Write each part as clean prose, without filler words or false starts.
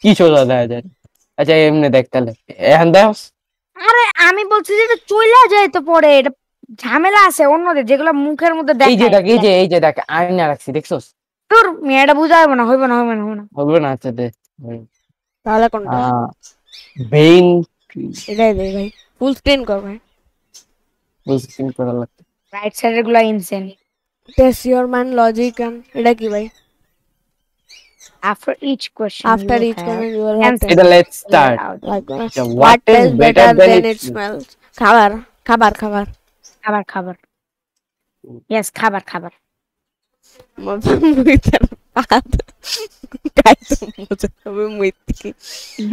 কি সোজা দেখা যায়? আচ্ছা এমনি দেখ তাহলে এখন দেখ। আরে আমি বলছি যে এটা চলে যায় তো পরে, এটা ঝামেলা আছে অন্যদের যেগুলো মুখের মধ্যে এই যে দেখায়। দেখ এই যে দেখ আয়না রাখছি দেখছস? তোর মেয়েটা বুঝাইবো না, হইব না হইব না হইব না। হবে না? আচ্ছা দে। তাহলে কোনটা? ভেইন এটাই দে ভাই, ফুল স্ক্রিন কর ভাই। ফুল স্ক্রিন করা লাগবে। রাইট সাইডের গুলা insane. Test your mind logic and এটা কি ভাই? After each question After you each have comment you will have answer. এটা let's start. like What is better than it smells? খাবার খাবার খাবার খাবার খাবার। Yes, খাবার খাবার। মজা মুইতার পাত গাইতো মজা হবে মুইতি।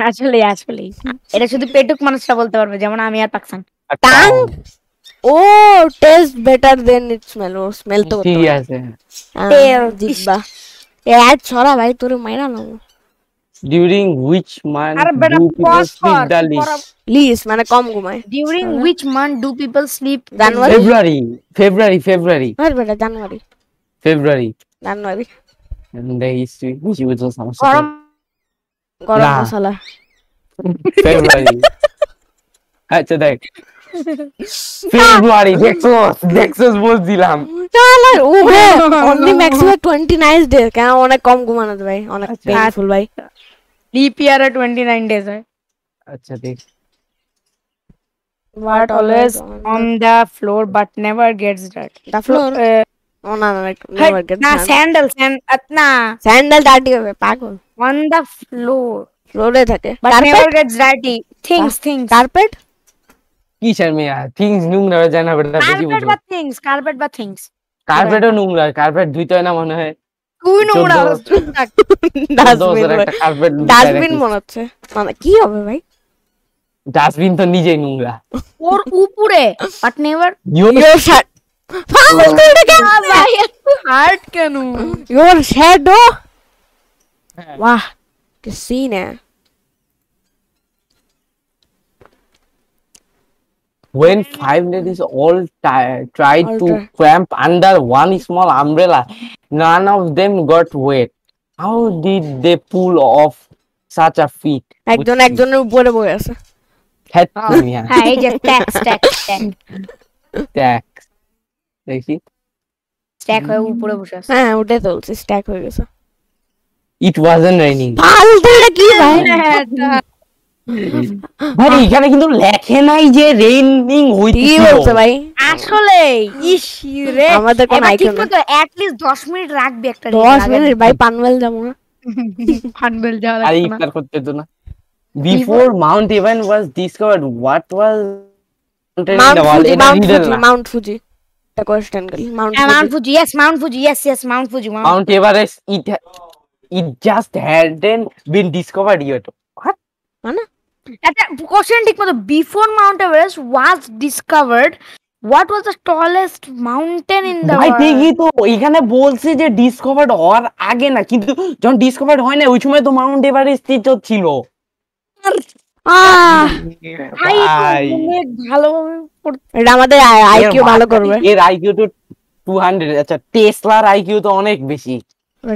আসলে আসলে এটা শুধু পেটুক মানুষরা বলতে পারবে, যেমন আমি আর পাকসান। টাং ও টেস্ট বেটার দেন ইট স্মেল, ও স্মেল তো ঠিক আছে। তেল জিব্বা এড ছড়া ভাই তোর মাইরা নাও। During which month আরে বেটা do people পজ sleep কর। the least? প্লিজ মানে কম ঘুমায়। During which month do people sleep? January. February. আর বেটা জানুয়ারি February. January. And the history which was also গরম গরম না। মশলা February. আচ্ছা দেখ February দেখছস বলছিলাম। চলো ওহে অনলি ম্যাক্সিমাম 29 ডে কেন অনেক কম ঘুমানো ভাই, অনেক পেইনফুল ভাই। লিপ ইয়ারে 29 days হয়। আচ্ছা দেখ What always on the floor but never gets dirty? The floor? ও না না নেভার গেট না স্যান্ডেল না স্যান্ডেল ডার্টি হবে পাগল। on the floor ফ্লোরে থাকে। but never gets dirty. Things carpet কি শর্মিয়া থিংস নোংরা হয়ে যায় না বেটা বেশি carpet বুঝো। বা things carpet বা things কার্পেটও নোংরা, কার্পেট ধুইতে হয় না মনে হয়। তুই নোংরা 14,000 একটা কার্পেট ডাস্টবিন মনে হচ্ছে মানে কি হবে ভাই? ডাস্টবিন তো নিজেই নোংরা। ওর উপরে but never ইওর শার্ট পাগল তুই এটা কেন ভাই হার্ট কেন? ইওর শ্যাডো वाह কি সিন है। When five ladies all tried to cramp under one small umbrella, none of them got wet. How did they pull off such a feat? একজন একজনের উপরে বসে আছে। হ্যাঁ এই যে স্ট্যাক দেখি স্ট্যাক হয়ে উপরে বসে আছে। হ্যাঁ ওটা চলছে, স্ট্যাক হয়ে গেছে। It wasn't raining. ফালতু এটা কি ভাই? ভাই এখানে কিন্তু লেখে নাই যে রেইনিং কি হইতেছিল। বলছে ভাই? আসলে ইস রে আমাদের কোন আইকন ঠিক মতো at least 10 মিনিট রাখবি একটা 10 মিনিট ভাই পানওয়েল যাবো না। ফানবেল যাওয়া আর লাগবে না। ইফতার করতে তো না। Before Mount Everest was discovered, what was Mount Fuji the question গলি Mount Fuji, yes, Mount Fuji, yes, Mount Fuji. Mount Everest, it just hadn't been discovered yet. What? মানে একটা কোশ্চেন ঠিক মতো before Mount Everest was discovered, what was the tallest mountain in the ভাই world? ঠিকই তো এখানে বলছে যে ডিসকভার্ড হওয়ার আগে না, কিন্তু যখন ডিসকভার্ড হয় না ওই সময় তো মাউন্ট এভারেস্টই তো ছিল। ভাই অনেক ভালো এটা আমাদের আইকিউ ভালো করবে। এর আইকিউ তো 200। আচ্ছা টেসলার আইকিউ তো অনেক বেশি।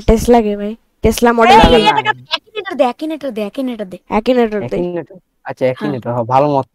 টেসলা কে ভাই? টেসলা মডেল অ্যাকিনেটর দে অ্যাকিনেটর দে। আচ্ছা অ্যাকিনেটর ভালো মত।